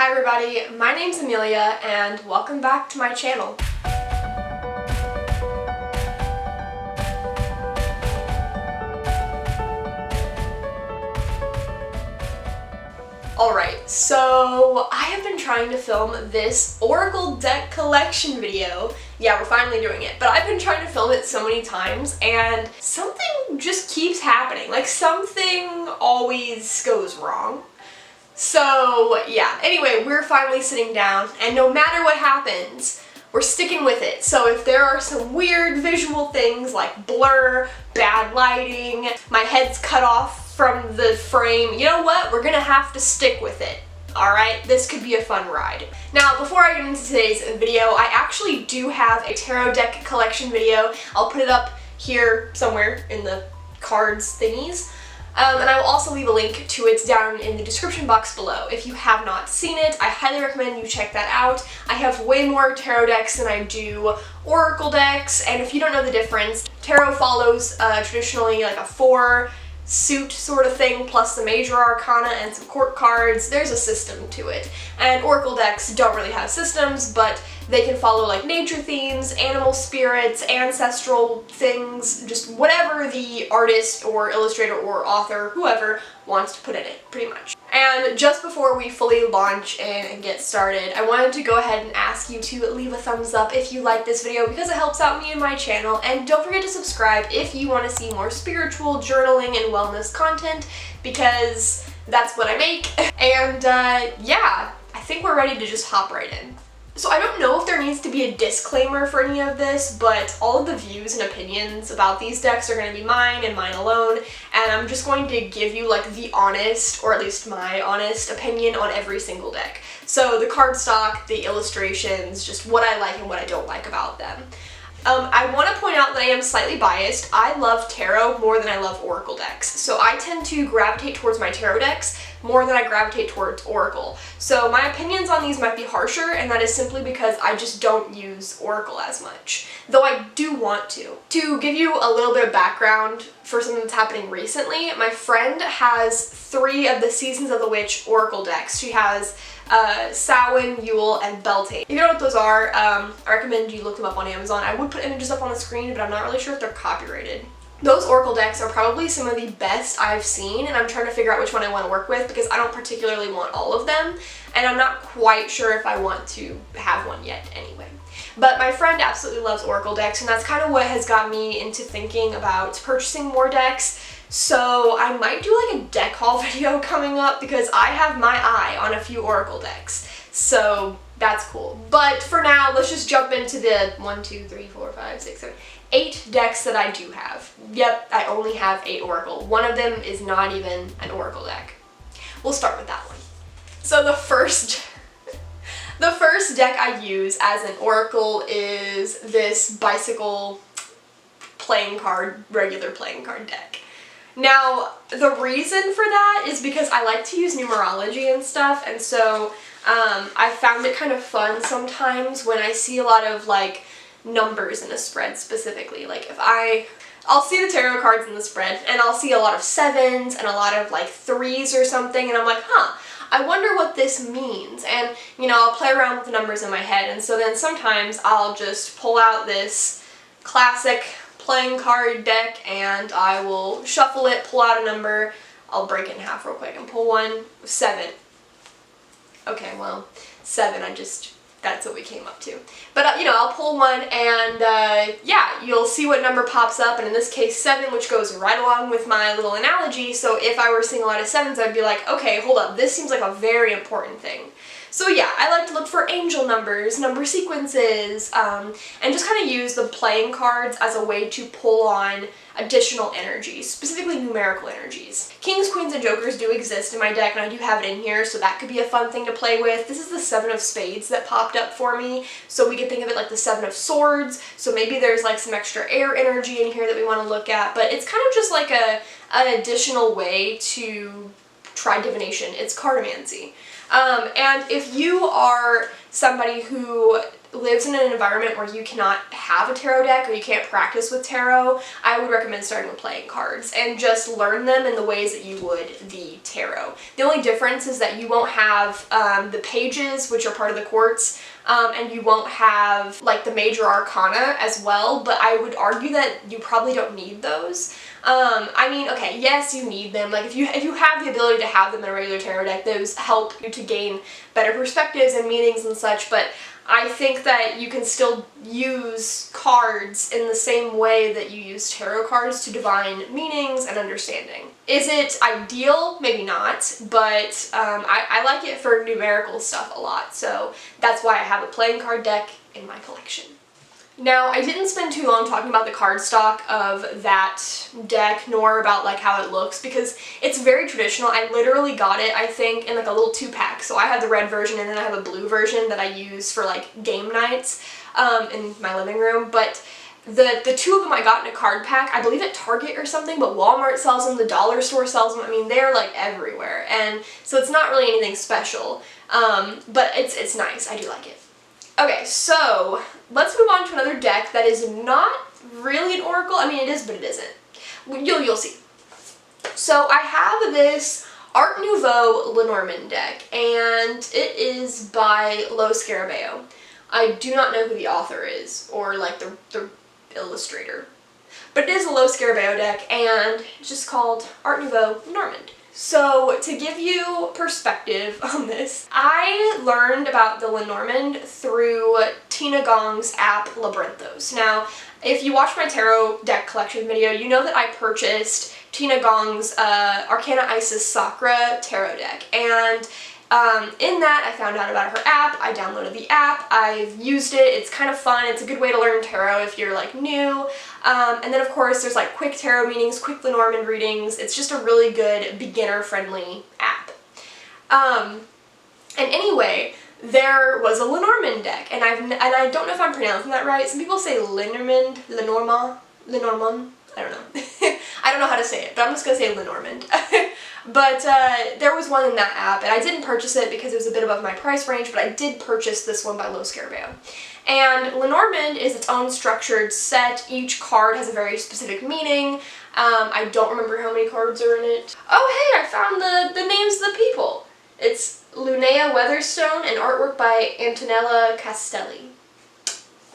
Hi everybody, my name's Amelia and welcome back to my channel. Alright, so I have been trying to film this Oracle deck collection video. Yeah, we're finally doing it, but I've been trying to film it so many times and something just keeps happening. Like something always goes wrong. So yeah, anyway, we're finally sitting down and no matter what happens, we're sticking with it. So if there are some weird visual things like blur, bad lighting, my head's cut off from the frame, you know what? We're gonna have to stick with it. Alright, this could be a fun ride. Now, before I get into today's video, I actually do have a tarot deck collection video. I'll put it up here somewhere in the cards thingies. And I will also leave a link to it down in the description box below. If you have not seen it, I highly recommend you check that out. I have way more tarot decks than I do oracle decks, and if you don't know the difference, tarot follows traditionally like a 4-suit sort of thing, plus the major arcana and some court cards. There's a system to it. And oracle decks don't really have systems, but they can follow like nature themes, animal spirits, ancestral things, just whatever the artist or illustrator or author, whoever, wants to put in it, pretty much. And just before we fully launch and get started, I wanted to go ahead and ask you to leave a thumbs up if you like this video because it helps out me and my channel, and don't forget to subscribe if you want to see more spiritual, journaling, and wellness content because that's what I make. And yeah, I think we're ready to just hop right in. So I don't know if there needs to be a disclaimer for any of this, but all of the views and opinions about these decks are going to be mine and mine alone, and I'm just going to give you like the honest, or at least my honest, opinion on every single deck. So the cardstock, the illustrations, just what I like and what I don't like about them. I want to point out that I am slightly biased. I love tarot more than I love oracle decks. So I tend to gravitate towards my tarot decks more than I gravitate towards oracle. So my opinions on these might be harsher, and that is simply because I just don't use oracle as much. Though I do want to. To give you a little bit of background for something that's happening recently, my friend has 3 of the Seasons of the Witch oracle decks. She has Samhain, Yule, and Beltane. If you don't know what those are, I recommend you look them up on Amazon. I would put images up on the screen, but I'm not really sure if they're copyrighted. Those oracle decks are probably some of the best I've seen, and I'm trying to figure out which one I want to work with because I don't particularly want all of them, and I'm not quite sure if I want to have one yet anyway. But my friend absolutely loves oracle decks, and that's kind of what has got me into thinking about purchasing more decks. So I might do like a deck haul video coming up because I have my eye on a few oracle decks. So that's cool. But for now, let's just jump into the 8 decks that I do have. Yep, I only have 8 oracle. One of them is not even an oracle deck. We'll start with that one. So the first deck I use as an oracle is this bicycle regular playing card deck. Now, the reason for that is because I like to use numerology and stuff, and so I found it kind of fun sometimes when I see a lot of like numbers in a spread specifically. Like if I'll see the tarot cards in the spread and I'll see a lot of 7s and a lot of like 3s or something, and I'm like, huh, I wonder what this means. And you know, I'll play around with the numbers in my head, and so then sometimes I'll just pull out this classic playing card deck and I will shuffle it, pull out a number, I'll break it in half real quick and pull one, 7. Okay, well, 7, that's what we came up to. But you know, I'll pull one and yeah, you'll see what number pops up, and in this case 7, which goes right along with my little analogy. So if I were seeing a lot of 7s, I'd be like, okay, hold up, this seems like a very important thing. So yeah, I like to look for angel numbers, number sequences, and just kind of use the playing cards as a way to pull on additional energies, specifically numerical energies. Kings, queens, and jokers do exist in my deck, and I do have it in here, so that could be a fun thing to play with. This is the 7 of spades that popped up for me, so we could think of it like the 7 of swords, so maybe there's like some extra air energy in here that we want to look at, but it's kind of just like an additional way to try divination. It's cartomancy. And if you are somebody who lives in an environment where you cannot have a tarot deck or you can't practice with tarot, I would recommend starting with playing cards and just learn them in the ways that you would the tarot. The only difference is that you won't have the pages, which are part of the quartz, and you won't have like the major arcana as well, but I would argue that you probably don't need those. I mean, okay, yes, you need them. Like if you have the ability to have them in a regular tarot deck, those help you to gain better perspectives and meanings and such, but I think that you can still use cards in the same way that you use tarot cards to divine meanings and understanding. Is it ideal? Maybe not, but I like it for numerical stuff a lot, so that's why I have a playing card deck in my collection. Now, I didn't spend too long talking about the cardstock of that deck, nor about like how it looks, because it's very traditional. I literally got it, I think, in like a little 2-pack. So I have the red version and then I have a blue version that I use for like game nights in my living room. But the two of them I got in a card pack, I believe at Target or something, but Walmart sells them, the dollar store sells them. I mean, they're like everywhere. And so it's not really anything special, but it's nice. I do like it. Okay, so let's move on to another deck that is not really an oracle. I mean, it is, but it isn't. You'll see. So I have this Art Nouveau Lenormand deck, and it is by Lo Scarabeo. I do not know who the author is, or like the illustrator. But it is a Lo Scarabeo deck, and it's just called Art Nouveau Lenormand. So to give you perspective on this, I learned about the Lenormand through Tina Gong's app Labyrinthos. Now, if you watch my tarot deck collection video, you know that I purchased Tina Gong's Arcana Isis Sacra tarot deck, and in that I found out about her app. I downloaded the app, I've used it, it's kind of fun, it's a good way to learn tarot if you're like new, and then of course there's like quick tarot meetings, quick Lenormand readings. It's just a really good beginner friendly app. And anyway, there was a Lenormand deck, and I don't know if I'm pronouncing that right. Some people say Lenormand, Lenormand, I don't know. I don't know how to say it, but I'm just gonna say Lenormand. But there was one in that app, and I didn't purchase it because it was a bit above my price range, but I did purchase this one by Lo Scarabeo. And Lenormand is its own structured set. Each card has a very specific meaning. I don't remember how many cards are in it. Oh hey, I found the names of the people. It's Lunea Weatherstone and artwork by Antonella Castelli.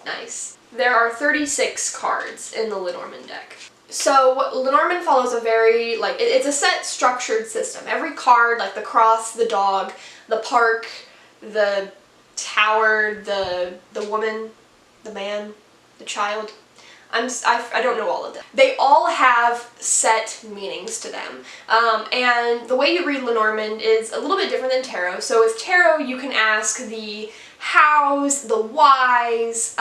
Nice. There are 36 cards in the Lenormand deck. So Lenormand follows a very, like, it's a set structured system. Every card, like the cross, the dog, the park, the tower, the woman, the man, the child, I don't know all of them. They all have set meanings to them. And the way you read Lenormand is a little bit different than tarot. So with tarot, you can ask the hows, the whys,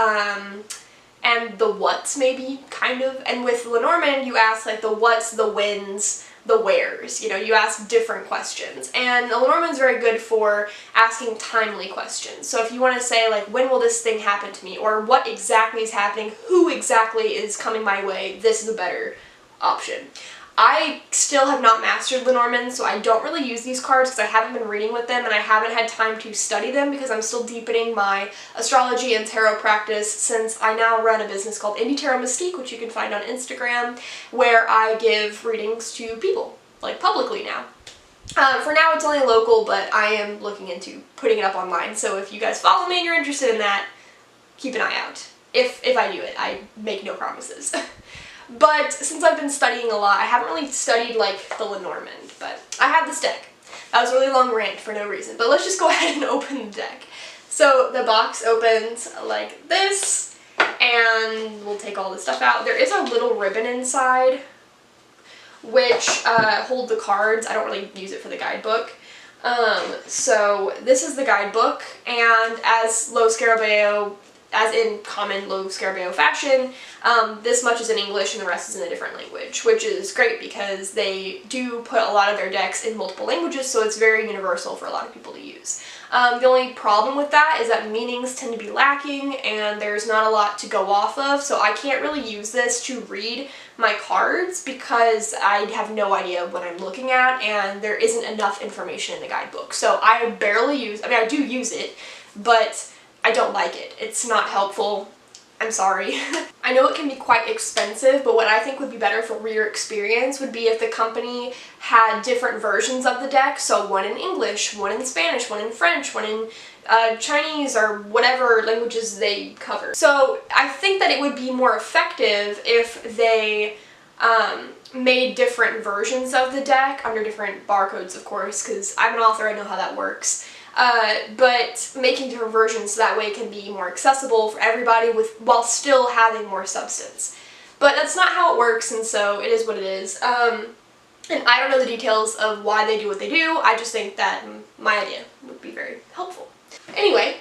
and the whats maybe, kind of. And with Lenormand, you ask like the whats, the whens, the wheres. You know, you ask different questions. And Lenormand's very good for asking timely questions. So if you want to say like, when will this thing happen to me? Or what exactly is happening? Who exactly is coming my way? This is a better option. I still have not mastered Lenormand, so I don't really use these cards because I haven't been reading with them and I haven't had time to study them because I'm still deepening my astrology and tarot practice, since I now run a business called Indie Tarot Mystique, which you can find on Instagram, where I give readings to people, like publicly now. For now it's only local, but I am looking into putting it up online, so if you guys follow me and you're interested in that, keep an eye out. If I do it, I make no promises. But since I've been studying a lot, I haven't really studied like the Lenormand, but I have this deck. That was a really long rant for no reason, but let's just go ahead and open the deck. So the box opens like this, and we'll take all this stuff out. There is a little ribbon inside, which hold the cards. I don't really use it for the guidebook. So this is the guidebook, and as Lo Scarabeo, as in common Lo Scarabeo fashion, this much is in English and the rest is in a different language, which is great because they do put a lot of their decks in multiple languages, so it's very universal for a lot of people to use. The only problem with that is that meanings tend to be lacking and there's not a lot to go off of, so I can't really use this to read my cards because I have no idea what I'm looking at and there isn't enough information in the guidebook. So I barely use, I mean I do use it, but I don't like it. It's not helpful. I'm sorry. I know it can be quite expensive, but what I think would be better for your experience would be if the company had different versions of the deck, so one in English, one in Spanish, one in French, one in Chinese, or whatever languages they cover. So I think that it would be more effective if they made different versions of the deck under different barcodes, of course, because I'm an author, I know how that works. But making different versions so that way it can be more accessible for everybody while still having more substance. But that's not how it works, and so it is what it is. And I don't know the details of why they do what they do. I just think that my idea would be very helpful. Anyway,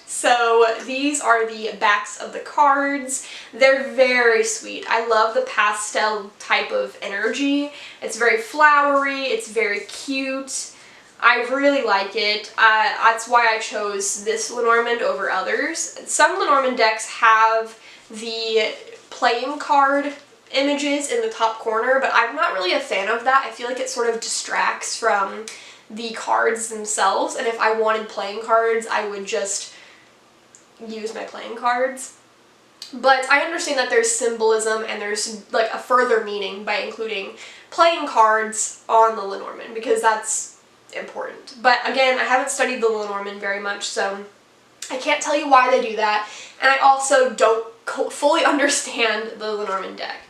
so these are the backs of the cards. They're very sweet. I love the pastel type of energy. It's very flowery, it's very cute. I really like it. That's why I chose this Lenormand over others. Some Lenormand decks have the playing card images in the top corner, but I'm not really a fan of that. I feel like it sort of distracts from the cards themselves, and if I wanted playing cards, I would just use my playing cards. But I understand that there's symbolism and there's like a further meaning by including playing cards on the Lenormand, because that's important. But again, I haven't studied the Lenormand very much, so I can't tell you why they do that, and I also don't fully understand the Lenormand deck.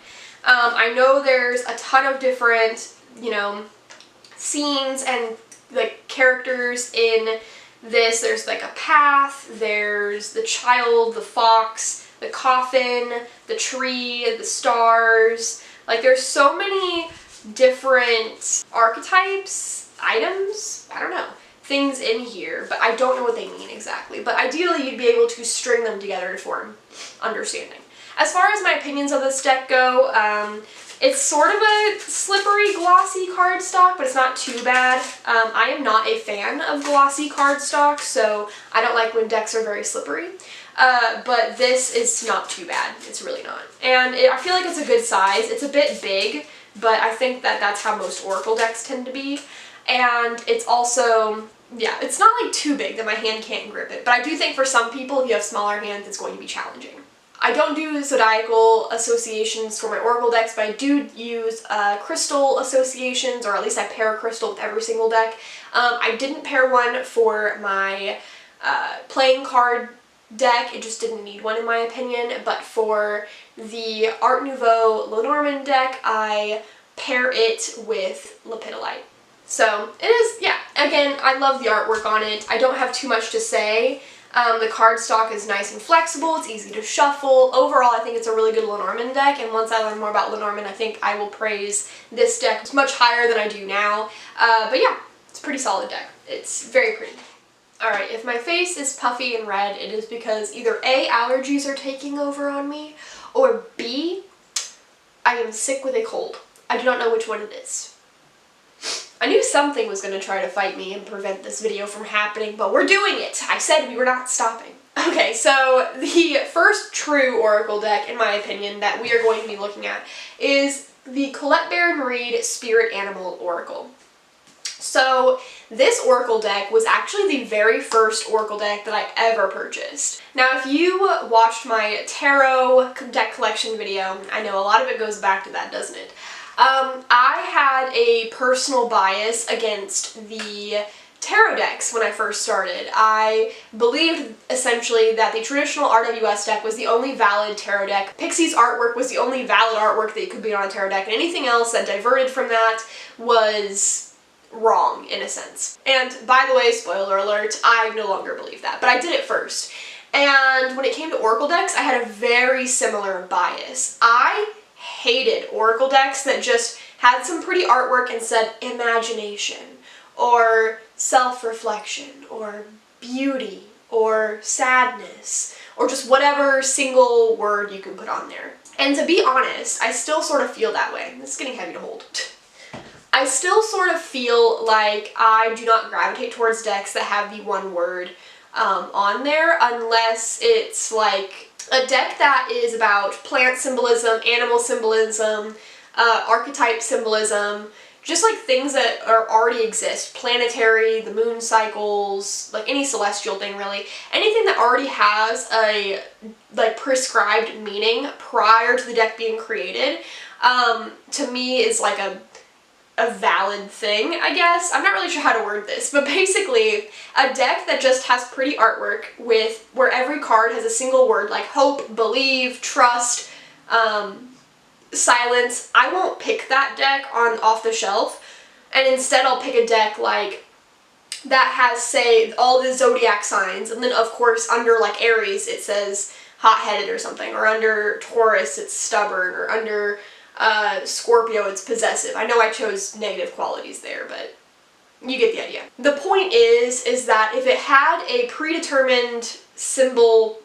I know there's a ton of different, you know, scenes and like characters in this. There's like a path, there's the child, the fox, the coffin, the tree, the stars. Like there's so many different archetypes, items, I don't know, things in here, but I don't know what they mean exactly. But ideally you'd be able to string them together to form understanding. As far as my opinions of this deck go, it's sort of a slippery, glossy cardstock, but it's not too bad. I am not a fan of glossy cardstock, so I don't like when decks are very slippery. But this is not too bad. It's really not. And I feel like it's a good size. It's a bit big, but I think that that's how most Oracle decks tend to be. And it's also, yeah, it's not like too big that my hand can't grip it, but I do think for some people, if you have smaller hands, it's going to be challenging. I don't do zodiacal associations for my Oracle decks, but I do use crystal associations, or at least I pair a crystal with every single deck. I didn't pair one for my playing card deck, it just didn't need one in my opinion, but for the Art Nouveau Lenormand deck, I pair it with lepidolite. So it is, yeah, again, I love the artwork on it. I don't have too much to say. The cardstock is nice and flexible, it's easy to shuffle. Overall, I think it's a really good Lenormand deck, and once I learn more about Lenormand, I think I will praise this deck. It's much higher than I do now. But yeah, it's a pretty solid deck. It's very pretty. Alright, if my face is puffy and red, it is because either A, allergies are taking over on me, or B, I am sick with a cold. I do not know which one it is. I knew something was going to try to fight me and prevent this video from happening, but we're doing it! I said we were not stopping. Okay, so the first true Oracle deck, in my opinion, that we are going to be looking at is the Colette Baron Reid Spirit Animal Oracle. So this Oracle deck was actually the very first Oracle deck that I ever purchased. Now if you watched my tarot deck collection video, I know a lot of it goes back to that, doesn't it? I had a personal bias against the tarot decks when I first started. I believed essentially that the traditional RWS deck was the only valid tarot deck. Pixie's artwork was the only valid artwork that could be on a tarot deck, and anything else that diverted from that was wrong, in a sense. And by the way, spoiler alert, I no longer believe that, but I did it first. And when it came to Oracle decks, I had a very similar bias. I hated Oracle decks that just had some pretty artwork and said imagination, or self-reflection, or beauty, or sadness, or just whatever single word you can put on there. And to be honest, I still sort of feel that way. This is getting heavy to hold. I still sort of feel like I do not gravitate towards decks that have the one word on there unless it's like a deck that is about plant symbolism, animal symbolism, archetype symbolism, just like things that already exist, planetary, the moon cycles, like any celestial thing really, anything that already has a like prescribed meaning prior to the deck being created, to me is like a valid thing, I guess. I'm not really sure how to word this, but basically a deck that just has pretty artwork with where every card has a single word like hope, believe, trust, silence. I won't pick that deck off the shelf, and instead I'll pick a deck like that has, say, all the zodiac signs, and then of course under like Aries it says hot-headed or something, or under Taurus it's stubborn, or under Scorpio it's possessive. I know I chose negative qualities there, but you get the idea. The point is that if it had a predetermined symbol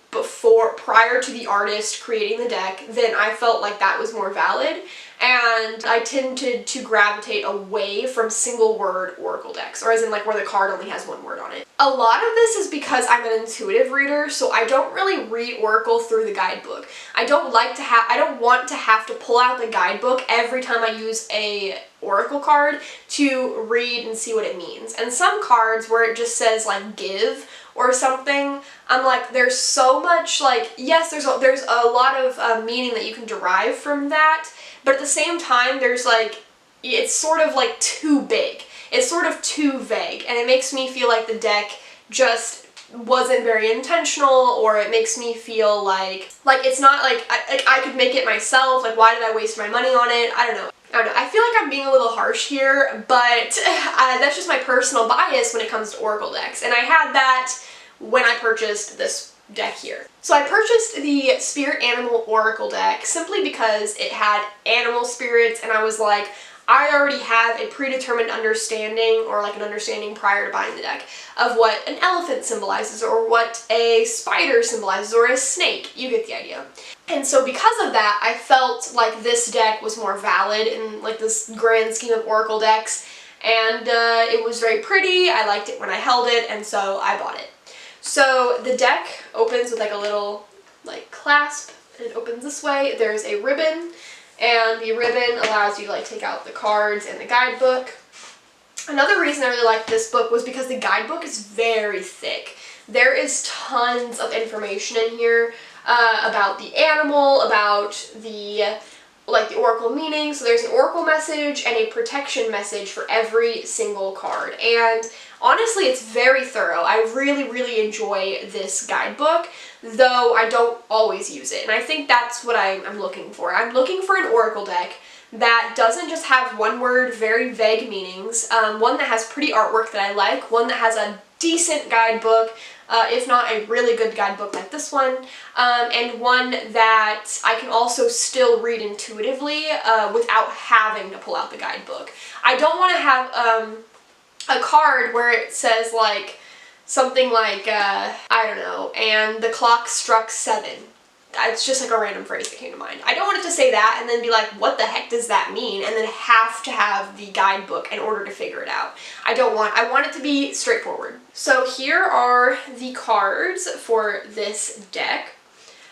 prior to the artist creating the deck, then I felt like that was more valid, and I tended to gravitate away from single word oracle decks, or as in like where the card only has one word on it. A lot of this is because I'm an intuitive reader, so I don't really read oracle through the guidebook. I don't want to have to pull out the guidebook every time I use a oracle card to read and see what it means. And some cards where it just says like give or something, I'm like, there's so much, like, yes, there's a lot of meaning that you can derive from that, but at the same time there's like, it's sort of like too big. It's sort of too vague, and it makes me feel like the deck just wasn't very intentional, or it makes me feel like it's not like I could make it myself. Like, why did I waste my money on it? I don't know. I feel like I'm being a little harsh here, but that's just my personal bias when it comes to oracle decks, and I had that when I purchased this deck here. So I purchased the Spirit Animal Oracle deck simply because it had animal spirits, and I was like, I already have a predetermined understanding, or like an understanding prior to buying the deck, of what an elephant symbolizes, or what a spider symbolizes, or a snake. You get the idea. And so because of that, I felt like this deck was more valid in like this grand scheme of oracle decks, and it was very pretty. I liked it when I held it, and so I bought it. So the deck opens with like a little like clasp, and it opens this way. There's a ribbon, and the ribbon allows you to like take out the cards and the guidebook. Another reason I really liked this book was because the guidebook is very thick. There is tons of information in here about the animal, about the oracle meaning. So there's an oracle message and a protection message for every single card, and honestly it's very thorough. I really, really enjoy this guidebook, though I don't always use it, and I think that's what I'm looking for. I'm looking for an oracle deck that doesn't just have one word, very vague meanings, one that has pretty artwork that I like, one that has a decent guidebook, if not a really good guidebook like this one, and one that I can also still read intuitively without having to pull out the guidebook. I don't want to have a card where it says like something like, I don't know, and the clock struck 7. It's just like a random phrase that came to mind. I don't want it to say that and then be like, what the heck does that mean? And then have to have the guidebook in order to figure it out. I want it to be straightforward. So here are the cards for this deck.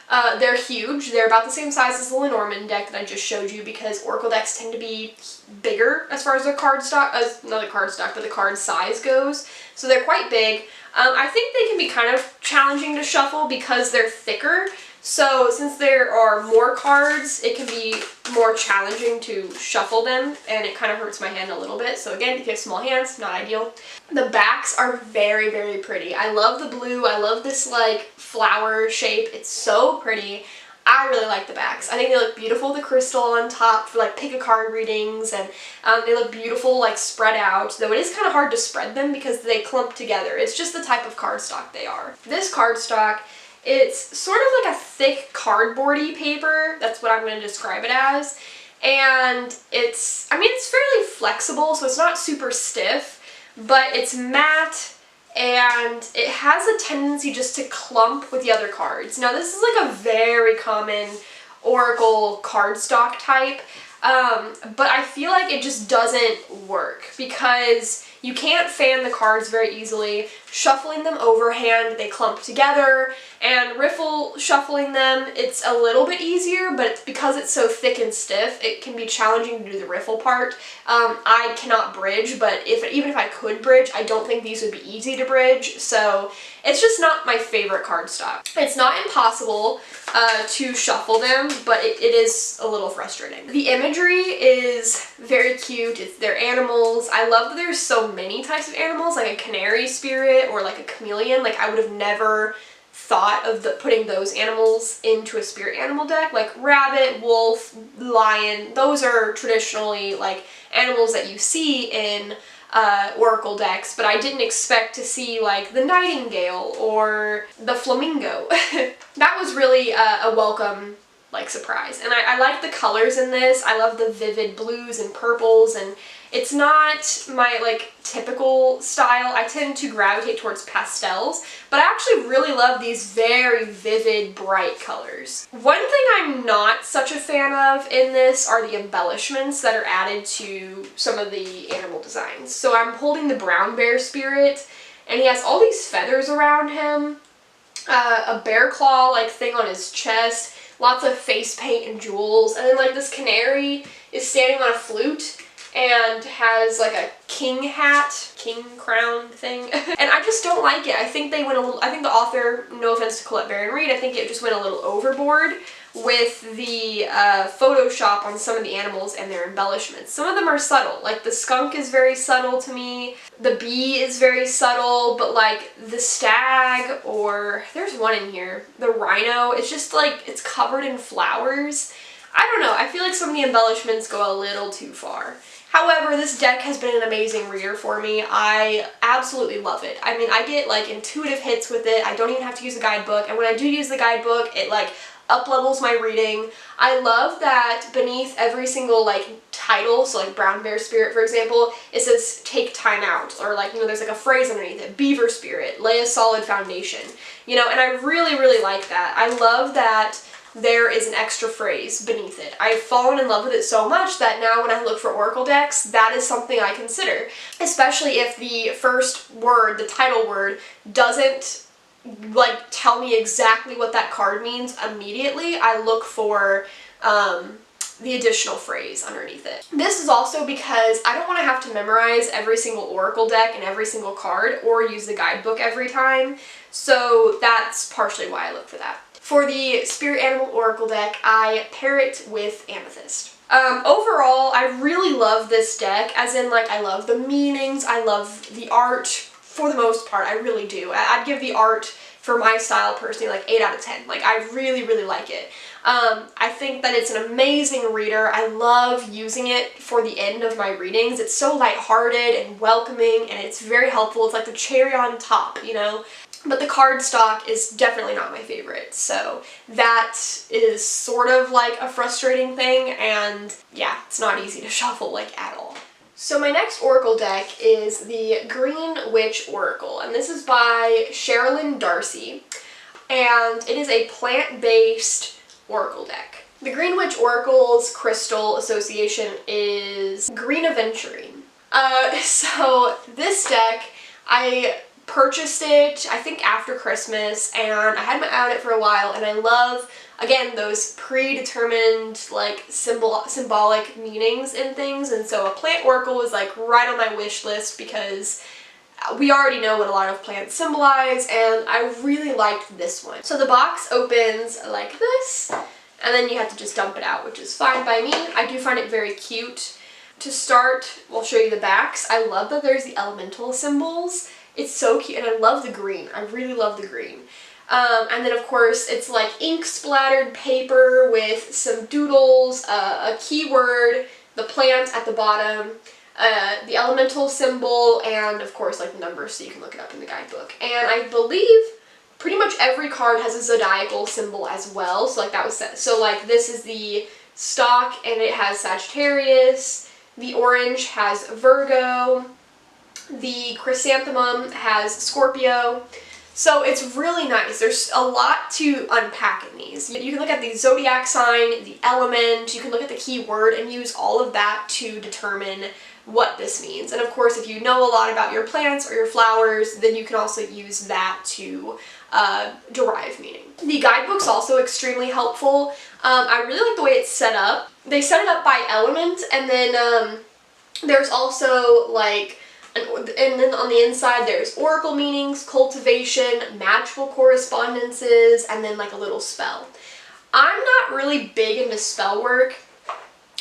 They're huge. They're about the same size as the Lenormand deck that I just showed you, because oracle decks tend to be bigger as far as their card stock, not the card stock, but the card size goes. So they're quite big. I think they can be kind of challenging to shuffle because they're thicker. So since there are more cards, it can be more challenging to shuffle them, and it kind of hurts my hand a little bit. So again, if you have small hands, not ideal. The backs are very, very pretty. I love the blue. I love this like flower shape. It's so pretty. I really like the backs. I think they look beautiful, the crystal on top for like pick a card readings, and they look beautiful like spread out, though it is kind of hard to spread them because they clump together. It's just the type of cardstock they are. This cardstock, it's sort of like a thick cardboardy paper. That's what I'm going to describe it as. And it's fairly flexible, so it's not super stiff, but it's matte, and it has a tendency just to clump with the other cards. Now this is like a very common oracle cardstock type, but I feel like it just doesn't work because You can't fan the cards very easily. Shuffling them overhand, they clump together, and riffle shuffling them, it's a little bit easier, but because it's so thick and stiff, it can be challenging to do the riffle part. I cannot bridge, but even if I could bridge, I don't think these would be easy to bridge, so it's just not my favorite cardstock. It's not impossible to shuffle them, but it is a little frustrating. The imagery is very cute. They're animals. I love that there's so many types of animals, like a canary spirit or like a chameleon. Like I would have never thought of putting those animals into a spirit animal deck. Like rabbit, wolf, lion, those are traditionally like animals that you see in oracle decks, but I didn't expect to see like the nightingale or the flamingo. That was really a welcome like surprise, and I like the colors in this. I love the vivid blues and purples, and it's not my like typical style. I tend to gravitate towards pastels, but I actually really love these very vivid, bright colors. One thing I'm not such a fan of in this are the embellishments that are added to some of the animal designs. So I'm holding the brown bear spirit, and he has all these feathers around him, a bear claw like thing on his chest, lots of face paint and jewels, and then like this canary is standing on a flute and has like a king hat, king crown thing. And I just don't like it. I think they went a little, I think the author, no offense to Colette Baron Reid, I think it just went a little overboard with the Photoshop on some of the animals and their embellishments. Some of them are subtle, like the skunk is very subtle to me, the bee is very subtle, but like the stag, or there's one in here, the rhino, it's just like, it's covered in flowers. I don't know, I feel like some of the embellishments go a little too far. However, this deck has been an amazing reader for me. I absolutely love it. I mean, I get like intuitive hits with it. I don't even have to use a guidebook, and when I do use the guidebook, it like up-levels my reading. I love that beneath every single like title, so like Brown Bear Spirit for example, it says take time out, or like, you know, there's like a phrase underneath it, Beaver Spirit, lay a solid foundation, you know, and I really, really like that. I love that there is an extra phrase beneath it. I've fallen in love with it so much that now when I look for oracle decks, that is something I consider, especially if the first word, the title word, doesn't like tell me exactly what that card means immediately. I look for the additional phrase underneath it. This is also because I don't want to have to memorize every single oracle deck and every single card or use the guidebook every time, so that's partially why I look for that. For the Spirit Animal Oracle deck, I pair it with Amethyst. Overall, I really love this deck, as in like I love the meanings, I love the art for the most part, I really do. I'd give the art for my style personally like 8 out of 10. Like I really, really like it. I think that it's an amazing reader. I love using it for the end of my readings. It's so lighthearted and welcoming, and it's very helpful. It's like the cherry on top, you know? But the cardstock is definitely not my favorite, so that is sort of like a frustrating thing, and yeah, it's not easy to shuffle like at all. So my next oracle deck is the Green Witch Oracle, and this is by Sherilyn Darcy, and it is a plant-based oracle deck. The Green Witch Oracle's crystal association is green aventurine. So this deck, I purchased it, I think after Christmas, and I had my eye on it for a while, and I love, again, those predetermined, like, symbolic meanings in things, and so a plant oracle was, like, right on my wish list because we already know what a lot of plants symbolize, and I really liked this one. So the box opens like this, and then you have to just dump it out, which is fine by me. I do find it very cute. To start, we'll show you the backs. I love that there's the elemental symbols. It's so cute, and I love the green. I really love the green. And then of course it's like ink splattered paper with some doodles, a keyword, the plant at the bottom, the elemental symbol, and of course like the numbers so you can look it up in the guidebook. And I believe pretty much every card has a zodiacal symbol as well, so like that was set. So like this is the stock and it has Sagittarius, the orange has Virgo, the chrysanthemum has Scorpio. So it's really nice. There's a lot to unpack in these. You can look at the zodiac sign, the element, you can look at the keyword and use all of that to determine what this means. And of course, if you know a lot about your plants or your flowers, then you can also use that to derive meaning. The guidebook's also extremely helpful. I really like the way it's set up. They set it up by element, and then there's also like, and then on the inside there's oracle meanings, cultivation, magical correspondences, and then like a little spell. I'm not really big into spell work.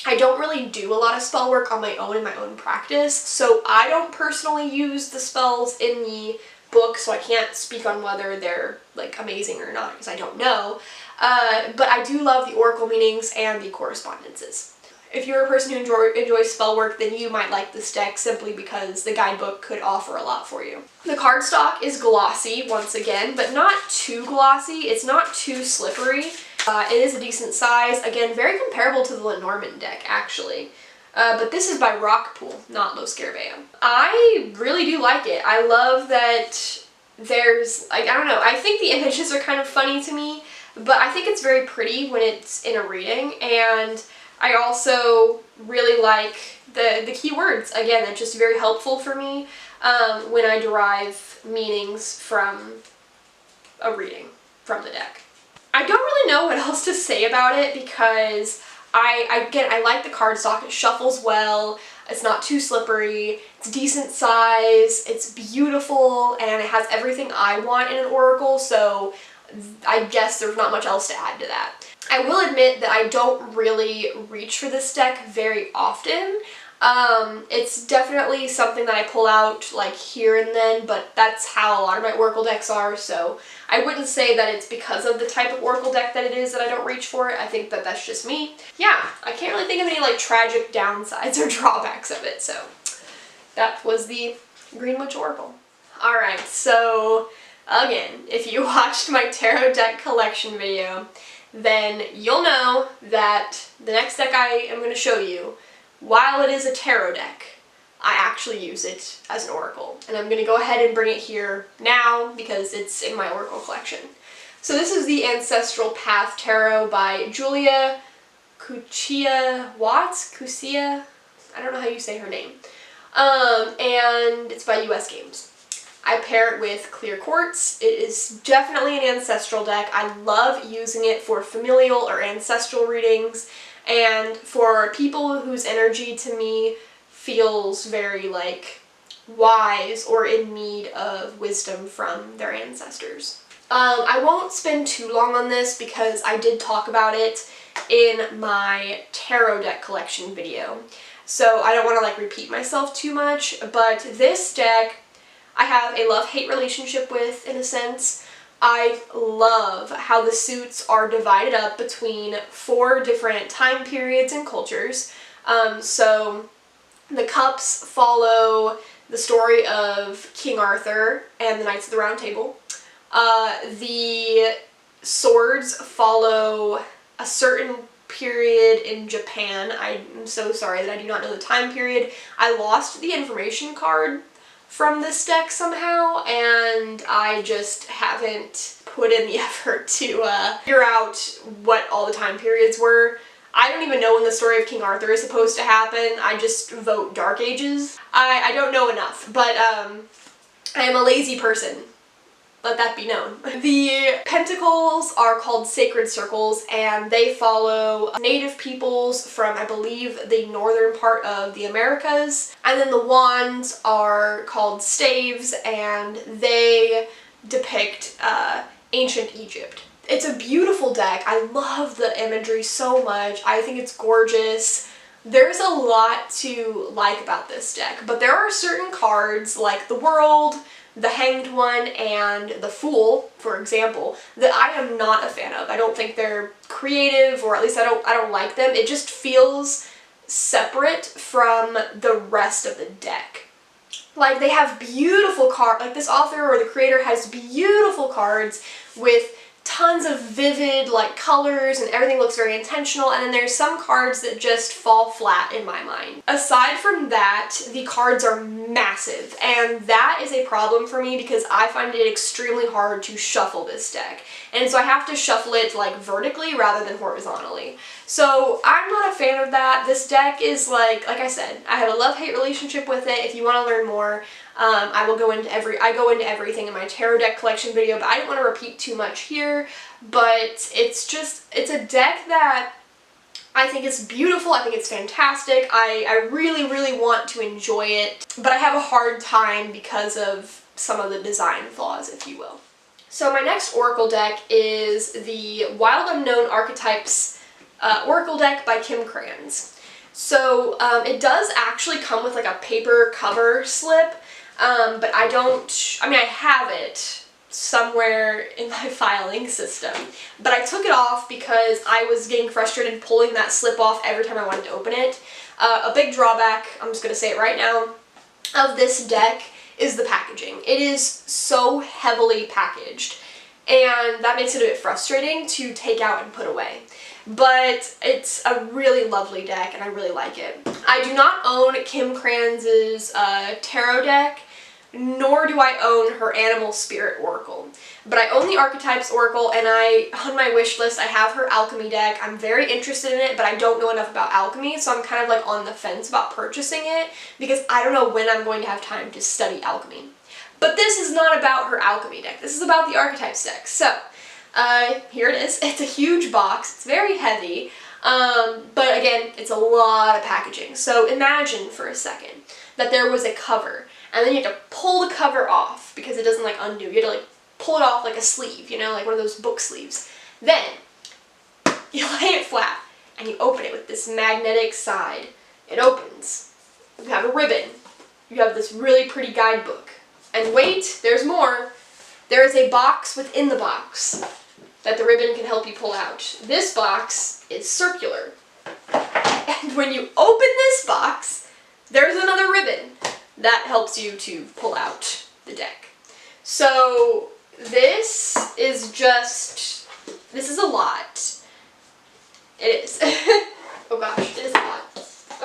I don't really do a lot of spell work on my own in my own practice, so I don't personally use the spells in the book, so I can't speak on whether they're like amazing or not because I don't know. But I do love the oracle meanings and the correspondences. If you're a person who enjoys spell work, then you might like this deck simply because the guidebook could offer a lot for you. The cardstock is glossy once again, but not too glossy. It's not too slippery. It is a decent size. Again, very comparable to the Lenormand deck, actually. But this is by Rockpool, not Lo Scarabeo. I really do like it. I love that there's, like, I don't know, I think the images are kind of funny to me, but I think it's very pretty when it's in a reading, and I also really like the keywords. Again, it's just very helpful for me when I derive meanings from a reading from the deck. I don't really know what else to say about it because I like the cardstock. It shuffles well, it's not too slippery, it's decent size, it's beautiful, and it has everything I want in an oracle, so I guess there's not much else to add to that. I will admit that I don't really reach for this deck very often. It's definitely something that I pull out like here and then, but that's how a lot of my oracle decks are, so I wouldn't say that it's because of the type of oracle deck that it is that I don't reach for it. I think that that's just me. Yeah, I can't really think of any like tragic downsides or drawbacks of it, so that was the Green Witch Oracle. Alright, so again, if you watched my tarot deck collection video, then you'll know that the next deck I am going to show you, while it is a tarot deck, I actually use it as an oracle. And I'm going to go ahead and bring it here now because it's in my oracle collection. So this is the Ancestral Path Tarot by Julia Cuccia-Watts? Cuccia? I don't know how you say her name. And it's by US Games. I pair it with clear quartz. It is definitely an ancestral deck. I love using it for familial or ancestral readings and for people whose energy to me feels very like wise or in need of wisdom from their ancestors. I won't spend too long on this because I did talk about it in my tarot deck collection video. So I don't want to like repeat myself too much, but this deck I have a love-hate relationship with, in a sense. I love how the suits are divided up between 4 different time periods and cultures. So the cups follow the story of King Arthur and the Knights of the Round Table. The swords follow a certain period in Japan. I'm so sorry that I do not know the time period. I lost the information card from this deck somehow, and I just haven't put in the effort to figure out what all the time periods were. I don't even know when the story of King Arthur is supposed to happen. I just vote Dark Ages. I don't know enough, but I am a lazy person. Let that be known. The pentacles are called sacred circles, and they follow native peoples from, I believe, the northern part of the Americas. And then the wands are called staves, and they depict ancient Egypt. It's a beautiful deck. I love the imagery so much. I think it's gorgeous. There's a lot to like about this deck, but there are certain cards like the World, the Hanged One, and the Fool, for example, that I am not a fan of. I don't think they're creative, or at least I don't like them. It just feels separate from the rest of the deck. Like, they have beautiful cards, like this author or the creator has beautiful cards with tons of vivid like colors and everything looks very intentional, and then there's some cards that just fall flat in my mind. Aside from that, the cards are massive, and that is a problem for me because I find it extremely hard to shuffle this deck. And so I have to shuffle it like vertically rather than horizontally. So I'm not a fan of that. This deck is like I said, I have a love-hate relationship with it. If you want to learn more, I go into everything in my tarot deck collection video, but I don't want to repeat too much here. But it's a deck that I think is beautiful. I think it's fantastic. I really, really want to enjoy it, but I have a hard time because of some of the design flaws, if you will. So my next Oracle deck is the Wild Unknown Archetypes Oracle deck by Kim Krans. So it does actually come with like a paper cover slip, but I have it somewhere in my filing system, but I took it off because I was getting frustrated pulling that slip off every time I wanted to open it. A big drawback, I'm just going to say it right now, of this deck is the packaging. It is so heavily packaged, and that makes it a bit frustrating to take out and put away. But it's a really lovely deck, and I really like it. I do not own Kim Kranz's tarot deck, nor do I own her Animal Spirit Oracle. But I own the Archetypes Oracle, and on my wish list I have her Alchemy deck. I'm very interested in it, but I don't know enough about alchemy, so I'm kind of like on the fence about purchasing it because I don't know when I'm going to have time to study alchemy. But this is not about her alchemy deck. This is about the Archetypes deck. So here it is. It's a huge box. It's very heavy, but again, it's a lot of packaging. So imagine for a second that there was a cover, and then you have to pull the cover off because it doesn't like undo. You have to like pull it off like a sleeve, you know, like one of those book sleeves. Then you lay it flat and you open it with this magnetic side. It opens. You have a ribbon. You have this really pretty guidebook. And wait, there's more. There is a box within the box that the ribbon can help you pull out. This box is circular. And when you open this box, there's another ribbon that helps you to pull out the deck. So this is a lot. It is. Oh gosh, it is a lot.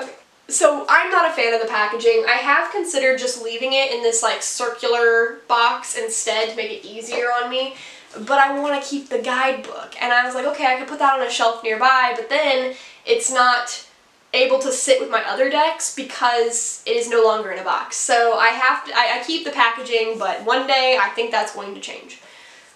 Okay. So I'm not a fan of the packaging. I have considered just leaving it in this like circular box instead to make it easier on me, but I want to keep the guidebook. And I was like, okay, I could put that on a shelf nearby, but then it's not able to sit with my other decks because it is no longer in a box. So I keep the packaging, but one day I think that's going to change.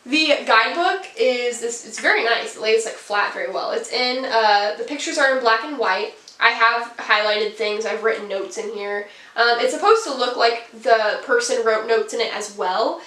The guidebook is this, it's very nice. It lays like flat very well. It's in, the pictures are in black and white. I have highlighted things, I've written notes in here. It's supposed to look like the person wrote notes in it as well,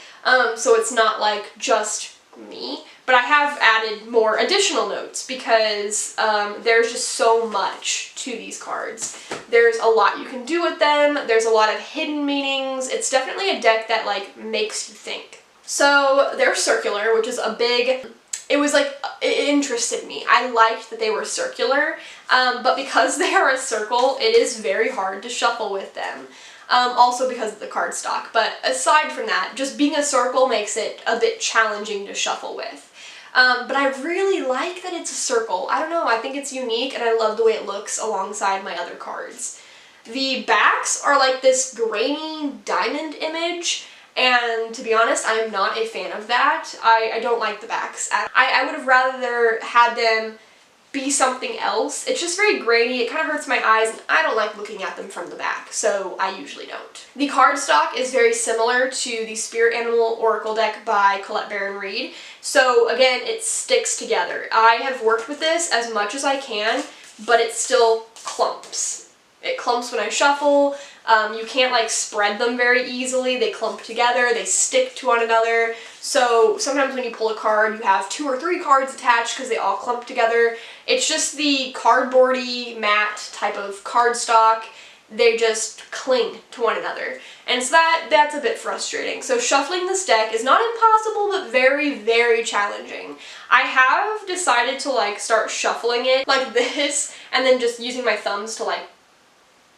so it's not like just me, but I have added more additional notes because there's just so much to these cards. There's a lot you can do with them, there's a lot of hidden meanings. It's definitely a deck that like makes you think. So they're circular, which is a big, it interested me. I liked that they were circular, but because they are a circle, it is very hard to shuffle with them. Also because of the cardstock, but aside from that, just being a circle makes it a bit challenging to shuffle with. But I really like that it's a circle. I don't know, I think it's unique and I love the way it looks alongside my other cards. The backs are like this grainy diamond image, and to be honest, I am not a fan of that. I don't like the backs. I would have rather had them be something else. It's just very grainy, it kind of hurts my eyes, and I don't like looking at them from the back, so I usually don't. The cardstock is very similar to the Spirit Animal Oracle deck by Colette Baron Reid, so again, it sticks together. I have worked with this as much as I can, but it still clumps. It clumps when I shuffle. You can't like spread them very easily. They clump together, they stick to one another. So sometimes when you pull a card, you have 2 or 3 cards attached because they all clump together. It's just the cardboardy matte type of cardstock. They just cling to one another. And so that's a bit frustrating. So shuffling this deck is not impossible, but very, very challenging. I have decided to like start shuffling it like this and then just using my thumbs to like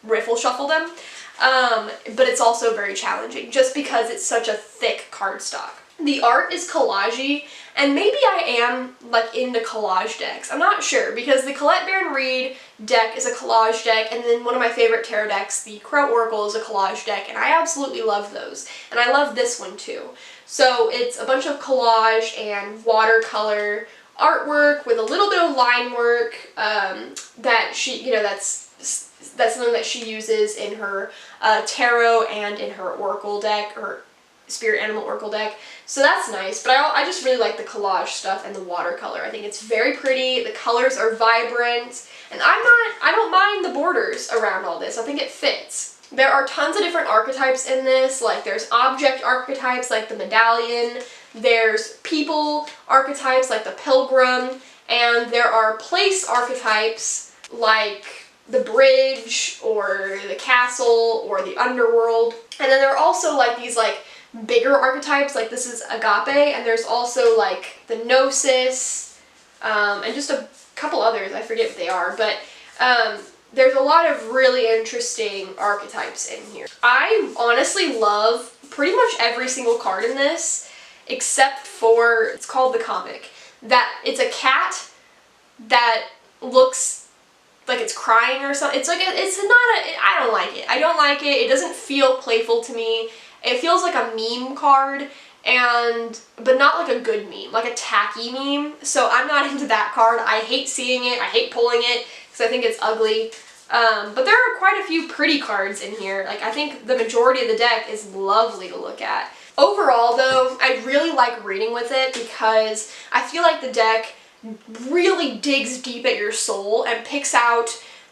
riffle shuffle them, but it's also very challenging just because it's such a thick cardstock. The art is collage-y, and maybe I am like into collage decks. I'm not sure, because the Colette Baron Reid deck is a collage deck, and then one of my favorite tarot decks, the Crow Oracle, is a collage deck, and I absolutely love those. And I love this one too. So it's a bunch of collage and watercolor artwork with a little bit of line work that she, that's something that she uses in her tarot and in her oracle deck, or spirit animal oracle deck. So that's nice, but I just really like the collage stuff and the watercolor. I think it's very pretty, the colors are vibrant, and I don't mind the borders around all this. I think it fits. There are tons of different archetypes in this, like there's object archetypes like the medallion, there's people archetypes like the pilgrim, and there are place archetypes like the bridge or the castle or the underworld. And then there are also like these like bigger archetypes, like this is agape, and there's also like the gnosis, and just a couple others, I forget what they are, but there's a lot of really interesting archetypes in here. I honestly love pretty much every single card in this, except for, it's called the comic, that it's a cat that looks like it's crying or something. It's like, I don't like it. I don't like it. It doesn't feel playful to me. It feels like a meme card, but not like a good meme, like a tacky meme. So I'm not into that card. I hate seeing it. I hate pulling it because I think it's ugly. But there are quite a few pretty cards in here. Like, I think the majority of the deck is lovely to look at. Overall though, I really like reading with it because I feel like the deck really digs deep at your soul and picks out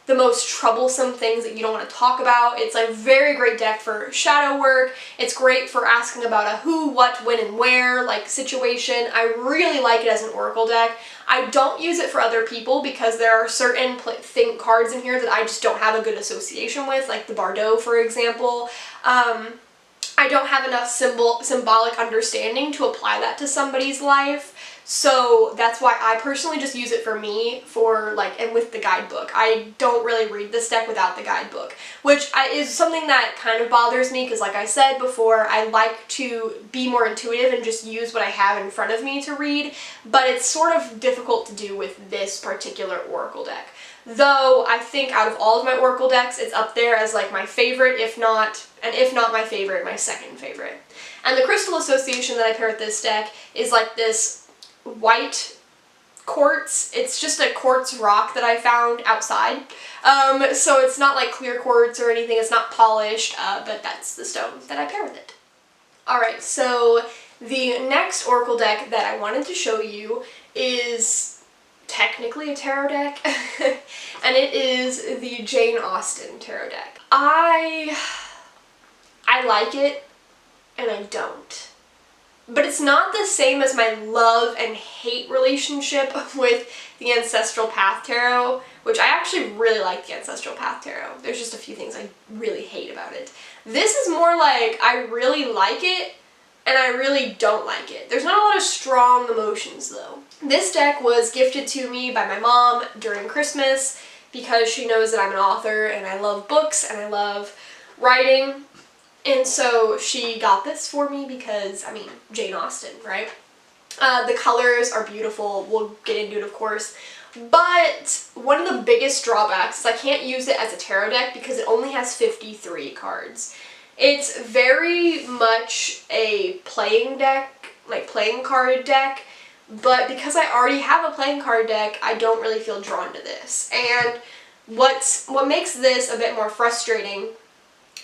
the most troublesome things that you don't want to talk about. It's a very great deck for shadow work. It's great for asking about a who, what, when, and where like situation. I really like it as an oracle deck. I don't use it for other people because there are certain cards in here that I just don't have a good association with, like the Bardot, for example. I don't have enough symbolic understanding to apply that to somebody's life. So that's why I personally just use it for me, and with the guidebook. I don't really read this deck without the guidebook, which is something that kind of bothers me because, like I said before, I like to be more intuitive and just use what I have in front of me to read, but it's sort of difficult to do with this particular oracle deck. Though I think out of all of my oracle decks, it's up there as like my favorite, if not my favorite, my second favorite. And the crystal association that I pair with this deck is like this white quartz. It's just a quartz rock that I found outside. So it's not like clear quartz or anything, it's not polished, but that's the stone that I pair with it. Alright, so the next oracle deck that I wanted to show you is technically a tarot deck, and it is the Jane Austen tarot deck. I like it, and I don't. But it's not the same as my love and hate relationship with the Ancestral Path Tarot, which I actually really like the Ancestral Path Tarot. There's just a few things I really hate about it. This is more like I really like it and I really don't like it. There's not a lot of strong emotions though. This deck was gifted to me by my mom during Christmas because she knows that I'm an author and I love books and I love writing. And so she got this for me because, I mean, Jane Austen, right? The colors are beautiful. We'll get into it, of course. But one of the biggest drawbacks is I can't use it as a tarot deck because it only has 53 cards. It's very much a playing deck, like playing card deck, but because I already have a playing card deck, I don't really feel drawn to this. And what makes this a bit more frustrating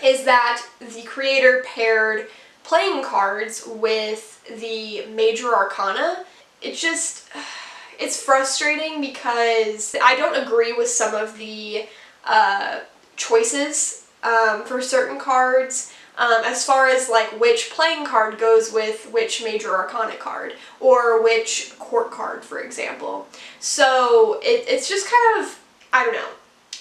is that the creator paired playing cards with the major arcana. It's frustrating because I don't agree with some of the choices for certain cards, as far as like which playing card goes with which major arcana card, or which court card, for example. So it's just kind of, I don't know,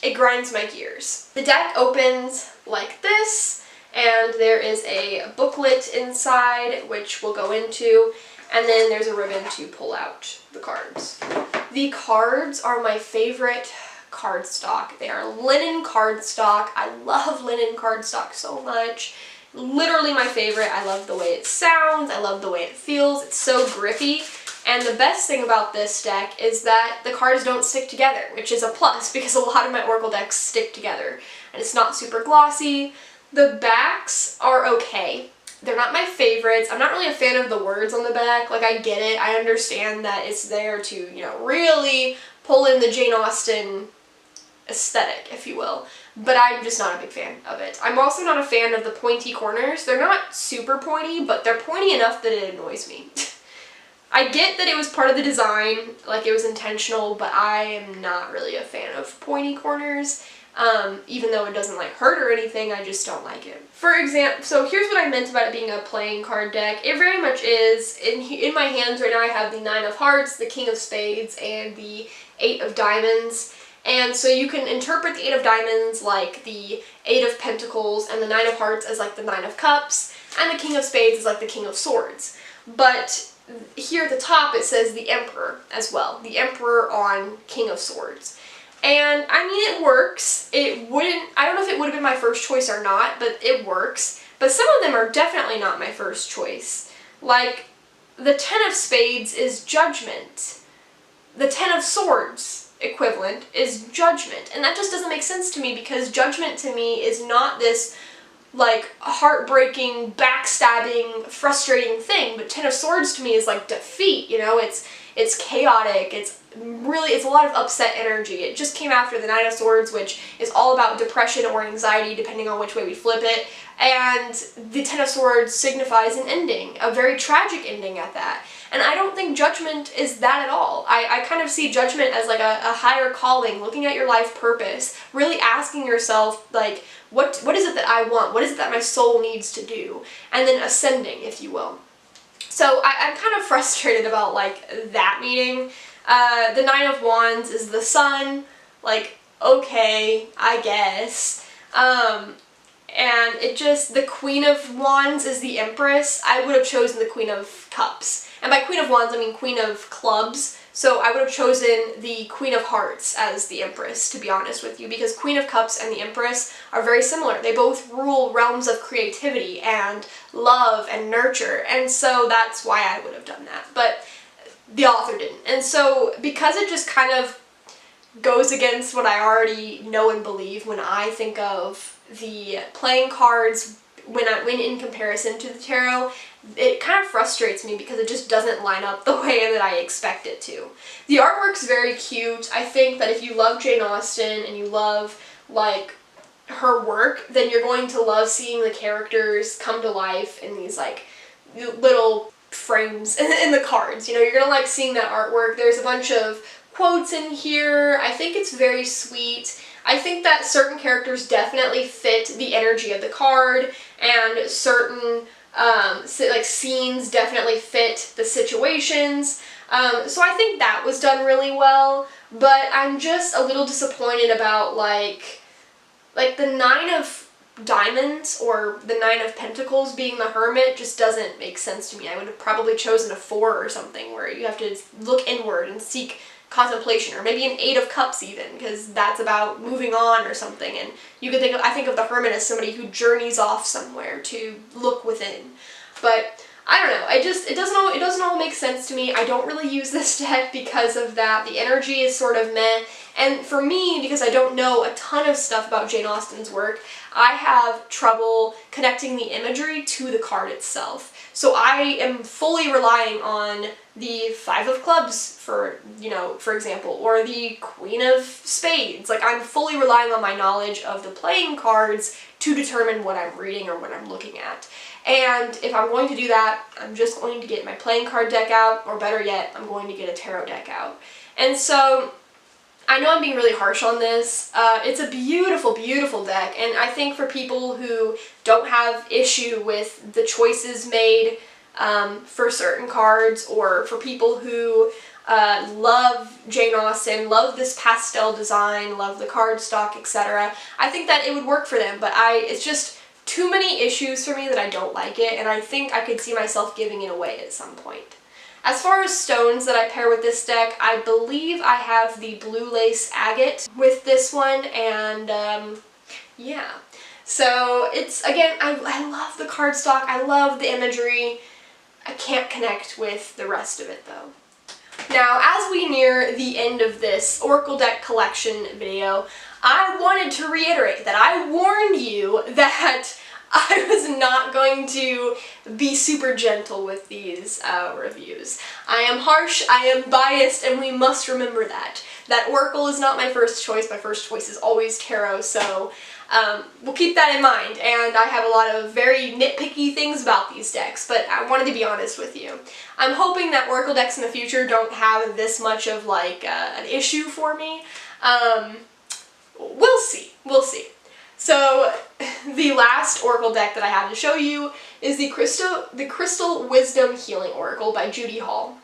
it grinds my gears. The deck opens like this, and there is a booklet inside, which we'll go into, and then there's a ribbon to pull out the cards. The cards are my favorite cardstock. They are linen cardstock. I love linen cardstock so much. Literally my favorite. I love the way it sounds, I love the way it feels, it's so grippy. And the best thing about this deck is that the cards don't stick together, which is a plus because a lot of my Oracle decks stick together. And it's not super glossy. The backs are okay. They're not my favorites. I'm not really a fan of the words on the back. Like, I get it. I understand that it's there to, you know, really pull in the Jane Austen aesthetic, if you will. But I'm just not a big fan of it. I'm also not a fan of the pointy corners. They're not super pointy, but they're pointy enough that it annoys me. I get that it was part of the design, like it was intentional, but I am not really a fan of pointy corners. Even though it doesn't like hurt or anything, I just don't like it. For example, so here's what I meant about it being a playing card deck. It very much is. In my hands right now I have the 9 of Hearts, the King of Spades, and the 8 of Diamonds. And so you can interpret the 8 of Diamonds like the 8 of Pentacles, and the 9 of Hearts as like the 9 of Cups, and the King of Spades as like the King of Swords. But here at the top it says the Emperor as well. The Emperor on King of Swords. And I mean, it works. It wouldn't, I don't know if it would have been my first choice or not, but it works. But some of them are definitely not my first choice. Like, the 10 of Spades is Judgment. The 10 of Swords equivalent is Judgment. And that just doesn't make sense to me because Judgment to me is not this like heartbreaking, backstabbing, frustrating thing, but 10 of Swords to me is like defeat, you know, it's chaotic, it's a lot of upset energy. It just came after the 9 of Swords, which is all about depression or anxiety, depending on which way we flip it, and the 10 of Swords signifies an ending, a very tragic ending at that. And I don't think Judgment is that at all. I kind of see Judgment as like a higher calling, looking at your life purpose, really asking yourself, like, what is it that I want? What is it that my soul needs to do? And then ascending, if you will. So I'm kind of frustrated about, like, that meaning. The 9 of Wands is the Sun. Like, okay, I guess. And it just, the Queen of Wands is the Empress. I would have chosen the Queen of Cups. And by Queen of Wands, I mean Queen of Clubs. So I would have chosen the Queen of Hearts as the Empress, to be honest with you, because Queen of Cups and the Empress are very similar. They both rule realms of creativity and love and nurture, and so that's why I would have done that. But the author didn't. And so because it just kind of goes against what I already know and believe when I think of the playing cards when in comparison to the tarot, it kind of frustrates me because it just doesn't line up the way that I expect it to. The artwork's very cute. I think that if you love Jane Austen and you love, like, her work, then you're going to love seeing the characters come to life in these, like, little frames in the cards. You know, you're gonna like seeing that artwork. There's a bunch of quotes in here. I think it's very sweet. I think that certain characters definitely fit the energy of the card, and certain like scenes definitely fit the situations. So I think that was done really well, but I'm just a little disappointed about like the 9 of Diamonds or the 9 of Pentacles being the Hermit just doesn't make sense to me. I would have probably chosen a 4 or something where you have to look inward and seek contemplation, or maybe an 8 of Cups even, because that's about moving on or something. And you could I think of the Hermit as somebody who journeys off somewhere to look within. But I don't know, it doesn't all make sense to me. I don't really use this deck because of that. The energy is sort of meh. And for me, because I don't know a ton of stuff about Jane Austen's work, I have trouble connecting the imagery to the card itself. So I am fully relying on the 5 of Clubs, for example, or the Queen of Spades. Like, I'm fully relying on my knowledge of the playing cards to determine what I'm reading or what I'm looking at. And if I'm going to do that, I'm just going to get my playing card deck out, or better yet, I'm going to get a tarot deck out. And so I know I'm being really harsh on this. It's a beautiful, beautiful deck, and I think for people who don't have issue with the choices made for certain cards, or for people who love Jane Austen, love this pastel design, love the cardstock, etc., I think that it would work for them, but it's just too many issues for me that I don't like it, and I think I could see myself giving it away at some point. As far as stones that I pair with this deck, I believe I have the blue lace agate with this one, and yeah. So it's, again, I love the cardstock, I love the imagery. I can't connect with the rest of it though. Now, as we near the end of this Oracle deck collection video, I wanted to reiterate that I warned you that I was not going to be super gentle with these reviews. I am harsh, I am biased, and we must remember that. That Oracle is not my first choice. My first choice is always Tarot, so we'll keep that in mind. And I have a lot of very nitpicky things about these decks, but I wanted to be honest with you. I'm hoping that Oracle decks in the future don't have this much of like an issue for me. We'll see. We'll see. So the last Oracle deck that I have to show you is the Crystal Wisdom Healing Oracle by Judy Hall.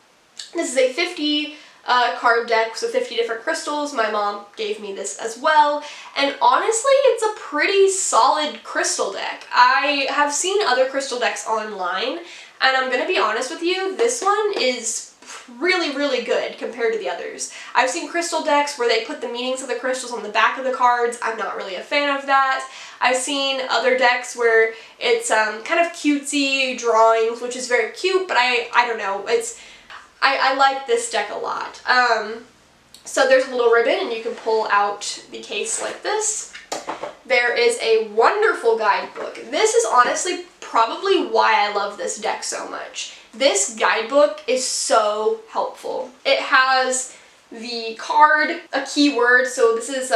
This is a 50 card deck, so 50 different crystals. My mom gave me this as well, and honestly, it's a pretty solid crystal deck. I have seen other crystal decks online, and I'm gonna be honest with you, this one is really, really good compared to the others. I've seen crystal decks where they put the meanings of the crystals on the back of the cards. I'm not really a fan of that. I've seen other decks where it's kind of cutesy drawings, which is very cute, but I don't know, I like this deck a lot. So there's a little ribbon and you can pull out the case like this. There is a wonderful guidebook. This is honestly probably why I love this deck so much. This guidebook is so helpful. It has the card, a keyword, so this is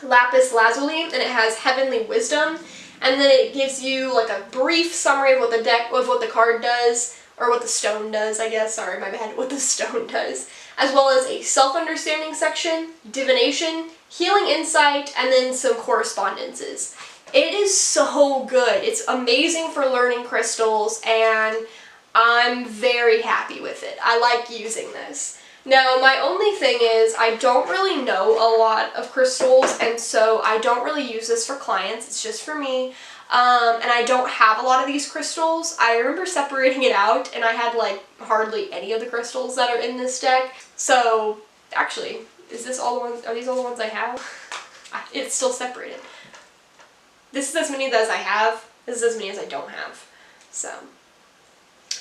lapis lazuli, and it has heavenly wisdom, and then it gives you like a brief summary of what the card does, or what the stone does, I guess, sorry, my bad, what the stone does, as well as a self-understanding section, divination, healing insight, and then some correspondences. It is so good. It's amazing for learning crystals, and I'm very happy with it. I like using this. Now, my only thing is I don't really know a lot of crystals, and so I don't really use this for clients. It's just for me. And I don't have a lot of these crystals. I remember separating it out, and I had like hardly any of the crystals that are in this deck. So, actually, is this all the ones? Are these all the ones I have? It's still separated. This is as many as I have. This is as many as I don't have. So.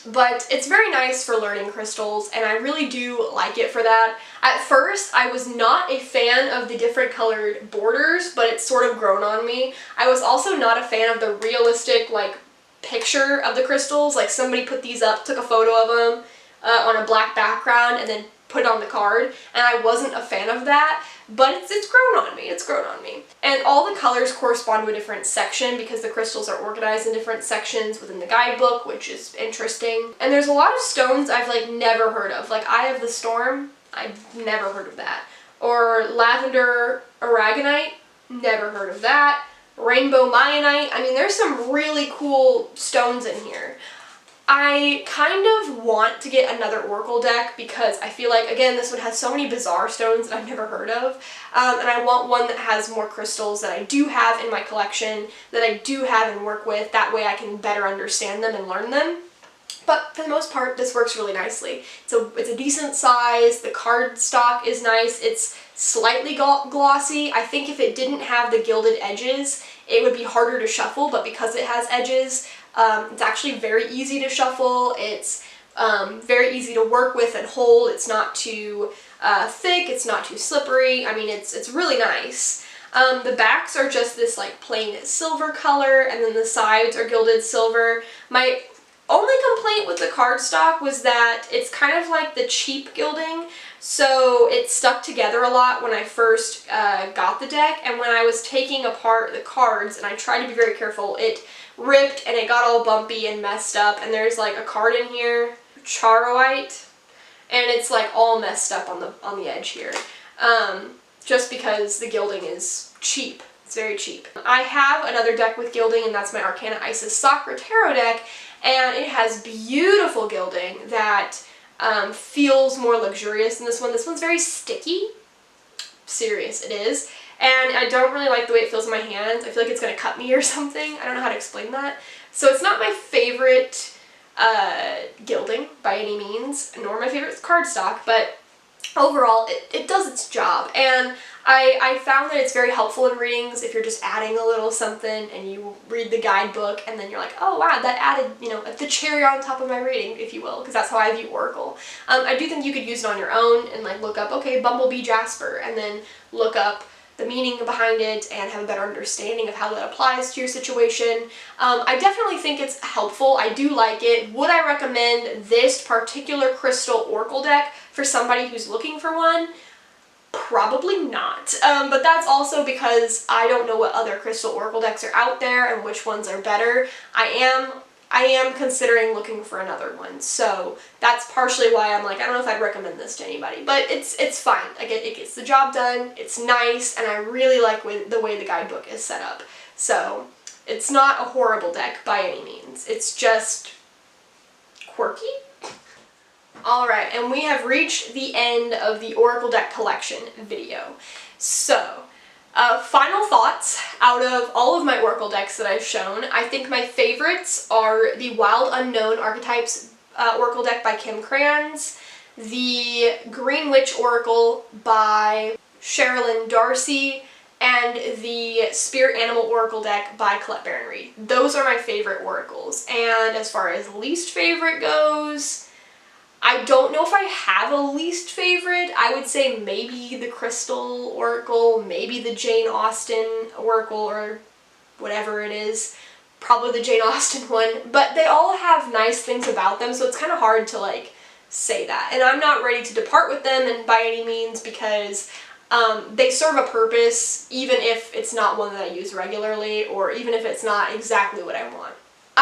But it's very nice for learning crystals, and I really do like it for that. At first, I was not a fan of the different colored borders, but it's sort of grown on me. I was also not a fan of the realistic, like, picture of the crystals. Like, somebody put these up, took a photo of them on a black background, and then put it on the card, and I wasn't a fan of that, but it's grown on me. It's grown on me. And all the colors correspond to a different section because the crystals are organized in different sections within the guidebook, which is interesting. And there's a lot of stones I've like never heard of. Like Eye of the Storm, I've never heard of that. Or Lavender Aragonite, never heard of that. Rainbow Mionite, I mean there's some really cool stones in here. I kind of want to get another Oracle deck because I feel like, again, this one has so many bizarre stones that I've never heard of, and I want one that has more crystals that I do have in my collection, that I do have and work with. That way I can better understand them and learn them. But for the most part, this works really nicely. It's a decent size, the card stock is nice, it's slightly glossy. I think if it didn't have the gilded edges, it would be harder to shuffle, but because it has edges, it's actually very easy to shuffle. It's very easy to work with and hold. It's not too thick, it's not too slippery. I mean, it's really nice. The backs are just this like plain silver color, and then the sides are gilded silver. My only complaint with the cardstock was that it's kind of like the cheap gilding, so it stuck together a lot when I first got the deck, and when I was taking apart the cards, and I tried to be very careful, it ripped and it got all bumpy and messed up, and there's like a card in here, Charoite, and it's like all messed up on the edge here, just because the gilding is cheap. It's very cheap. I have another deck with gilding, and that's my Arcana Isis Sakura Tarot deck, and it has beautiful gilding that feels more luxurious than this one. This one's very sticky. Serious, it is. And I don't really like the way it feels in my hands. I feel like it's going to cut me or something. I don't know how to explain that. So it's not my favorite gilding by any means, nor my favorite cardstock, but overall, it does its job, and I found that it's very helpful in readings if you're just adding a little something and you read the guidebook and then you're like, oh wow, that added, you know, the cherry on top of my reading, if you will, because that's how I view Oracle. I do think you could use it on your own and like look up, okay, Bumblebee Jasper, and then look up the meaning behind it and have a better understanding of how that applies to your situation. I definitely think it's helpful. I do like it. Would I recommend this particular crystal Oracle deck for somebody who's looking for one? Probably not, but that's also because I don't know what other crystal Oracle decks are out there and which ones are better. I am considering looking for another one, so that's partially why I'm like, I don't know if I'd recommend this to anybody, but it's fine. Like, it gets the job done, it's nice, and I really like the way the guidebook is set up. So it's not a horrible deck by any means, it's just quirky. Alright, and we have reached the end of the Oracle deck collection video. So, final thoughts out of all of my Oracle decks that I've shown. I think my favorites are the Wild Unknown Archetypes Oracle deck by Kim Krans, the Green Witch Oracle by Sherilyn Darcy, and the Spirit Animal Oracle deck by Colette Baron Reid. Those are my favorite oracles, and as far as least favorite goes, I don't know if I have a least favorite. I would say maybe the Crystal Oracle, maybe the Jane Austen Oracle, or whatever it is. Probably the Jane Austen one. But they all have nice things about them, so it's kind of hard to like say that. And I'm not ready to depart with them and by any means, because they serve a purpose, even if it's not one that I use regularly, or even if it's not exactly what I want.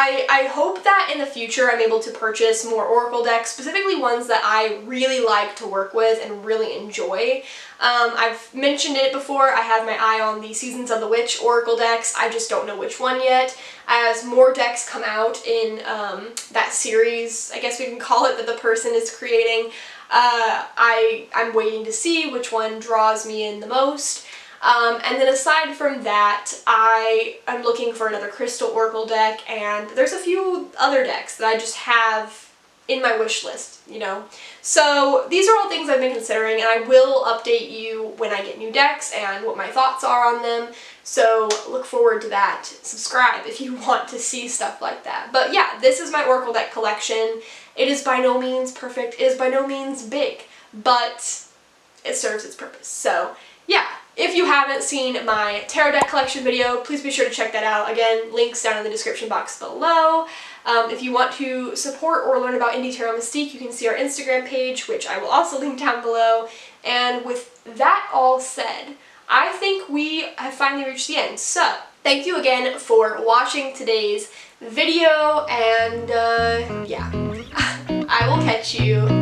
I hope that in the future I'm able to purchase more Oracle decks, specifically ones that I really like to work with and really enjoy. I've mentioned it before, I have my eye on the Seasons of the Witch Oracle decks, I just don't know which one yet. As more decks come out in that series, I guess we can call it, that the person is creating, I'm waiting to see which one draws me in the most. And then aside from that, I'm looking for another Crystal Oracle deck, and there's a few other decks that I just have in my wish list, you know. So these are all things I've been considering, and I will update you when I get new decks and what my thoughts are on them. So look forward to that. Subscribe if you want to see stuff like that. But yeah, this is my Oracle deck collection. It is by no means perfect, it is by no means big, but it serves its purpose. So yeah. If you haven't seen my tarot deck collection video, please be sure to check that out. Again, links down in the description box below. If you want to support or learn about Indie Tarot Mystique, you can see our Instagram page, which I will also link down below. And with that all said, I think we have finally reached the end. So, thank you again for watching today's video, and yeah, I will catch you